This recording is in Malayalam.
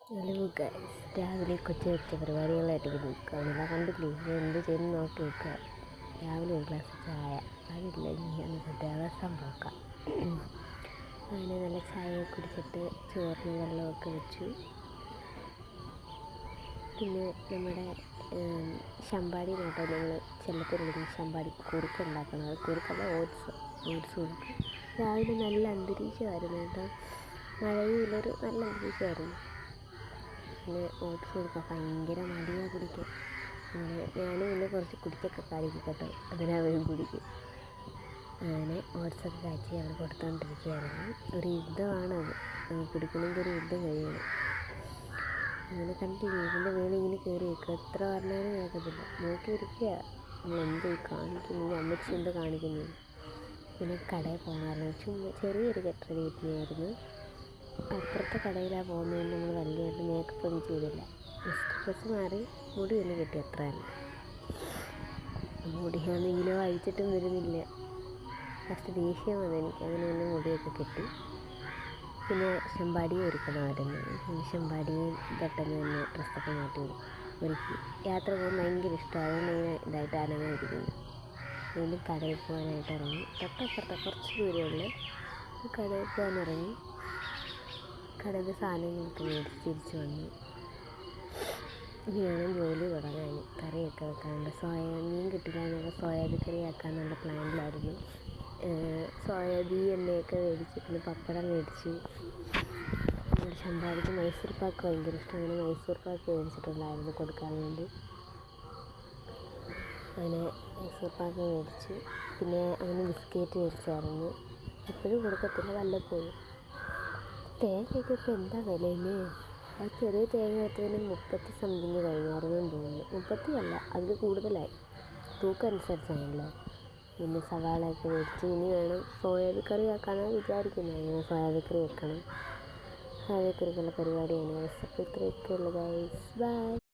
ഹലോ ഗൈസ്, രാവിലെ കൊച്ചു കൊച്ചു പരിപാടികളായിട്ട് നിൽക്കുകയാണ്. കണ്ടില്ലേ, എന്ത് ചെയ്യുന്നു നോക്കി നിൽക്കുക. രാവിലെ ഒരു ഗ്ലാസ് ചായ, അതില്ല ഇനി നമുക്ക് ദിവസം പോക്കാം. അങ്ങനെ നല്ല ചായ കുടിച്ചിട്ട് ചോറിന് വെള്ളമൊക്കെ വെച്ചു. പിന്നെ നമ്മുടെ ശമ്പാടി കേട്ടോ, ഞങ്ങൾ ചെല്ലത്തിൽ വിളിക്കുന്ന ശമ്പാടി കുറുക്ക് ഉണ്ടാക്കണം. അത് കുറുക്കല്ല, ഓട്സ് കൊടുക്കും. രാവിലെ നല്ല അന്തരീക്ഷമായിരുന്നു കേട്ടോ, മഴയിലൊരു നല്ല അന്തരീക്ഷമായിരുന്നു. പിന്നെ ഓട്സ് കൊടുക്കാൻ ഭയങ്കര മടിയാണ് കുടിക്കാൻ. അങ്ങനെ ഞാനും പിന്നെ കുറച്ച് കുടിക്കൊക്കെ കാണിക്കും കേട്ടോ, അതിനവരും കുടിക്കും. അങ്ങനെ ഓട്സൊക്കെ കാച്ചി അവിടെ കൊടുത്തുകൊണ്ടിരിക്കുകയായിരുന്നു. ഒരു യുദ്ധമാണത്, കുടിക്കണമെങ്കിൽ ഒരു യുദ്ധം കഴിയണം. അങ്ങനെ കണ്ടില്ലേ, ഇതിൻ്റെ മേലെ ഇങ്ങനെ കയറി വെക്കുക, എത്ര പറഞ്ഞാലും കേൾക്കത്തില്ല. നോക്കിയിരിക്കുക നമ്മളെന്ത് കാണിക്കുന്നു, അമ്മച്ചി എന്ത് കാണിക്കുന്നു. പിന്നെ കടയിൽ പോകണമായിരുന്നു, ചുമ്മാ ചെറിയൊരു കെട്ടടി കിട്ടിയായിരുന്നു. അപ്പുറത്തെ കടയിലാണ് പോകുന്നതുകൊണ്ട് നമ്മൾ വലിയതായിട്ട് മേക്കപ്പ് ഒന്നും ചെയ്തില്ല. ഡ്രസ്സ് മാറി മുടി ഒന്ന് കെട്ടി, അത്ര തന്നെ. മുടിയാണെങ്കിലോ അഴിച്ചിട്ടും വരുന്നില്ല. ഫസ്റ്റ് ദേഷ്യം വന്നു എനിക്ക്. അങ്ങനെ തന്നെ മുടിയൊക്കെ കെട്ടി. പിന്നെ ശമ്പാടിയും ഒരുക്കണമായിരുന്നു. പിന്നെ ശമ്പാടിയും പെട്ടെന്ന് തന്നെ ഡ്രസ്സൊക്കെ മാറ്റി ഒരുക്കി. യാത്ര പോകാൻ ഭയങ്കര ഇഷ്ടമാണ്, അതുകൊണ്ട് ഇങ്ങനെ ഇതായിട്ട് അനങ്ങാതിരിക്കുന്നു. വീണ്ടും കടയിൽ പോകാനായിട്ട് ഇറങ്ങി. തൊട്ടപ്പുറത്തെ കുറച്ച് ദൂരമുള്ളൂ. കടയിൽ പോകാനിറങ്ങി. കടയിൽ സാധനങ്ങളൊക്കെ മേടിച്ച് തിരിച്ച് വന്നു. ഇനി വേണം ജോലി തുടങ്ങാൻ. കറിയൊക്കെ വെക്കാനുണ്ട്. മീൻ കിട്ടില്ല, സോയാബീൻ കറി ആക്കാനുള്ള പ്ലാനിലായിരുന്നു. സോയാബീൻ എണ്ണയൊക്കെ മേടിച്ച്, പിന്നെ പപ്പടം മേടിച്ചു. നമ്മുടെ ശമ്പാടിക്ക് മൈസൂർ പാക്ക് ഭയങ്കര ഇഷ്ടം. അങ്ങനെ മൈസൂർ പാക്ക് മേടിച്ചിട്ടുണ്ടായിരുന്നു കൊടുക്കാൻ വേണ്ടി. അങ്ങനെ മൈസൂർ പാക്ക് മേടിച്ചു. പിന്നെ അങ്ങനെ ബിസ്ക്കറ്റ് മേടിച്ചായിരുന്നു. എപ്പോഴും കൊടുക്കത്തില്ല, വല്ലപ്പോഴും. തേങ്ങയ്ക്ക് ഇപ്പോൾ എന്താ വിലയില്ലേ? ആ ചെറിയ തേങ്ങ എടുത്തതിന് 30 സംതിങ് കഴിഞ്ഞായിരുന്നെന്ന് തോന്നുന്നു. 30 അല്ല, അതിൽ കൂടുതലായി, തൂക്കം അനുസരിച്ചാണല്ലോ. പിന്നെ സവാളയൊക്കെ മേടിച്ച് ഇനി വേണം സോയാബീൻ കറി ആക്കാനാണ് വിചാരിക്കുന്നത്. അങ്ങനെ സോയാബീൻ കറി വെക്കണം. സോയാബീൻ കറിക്കുള്ള പരിപാടിയാണ്. റെസിപ്പി ഇത്രയൊക്കെ ഉള്ളൂ ഗൈസ്. ബൈ.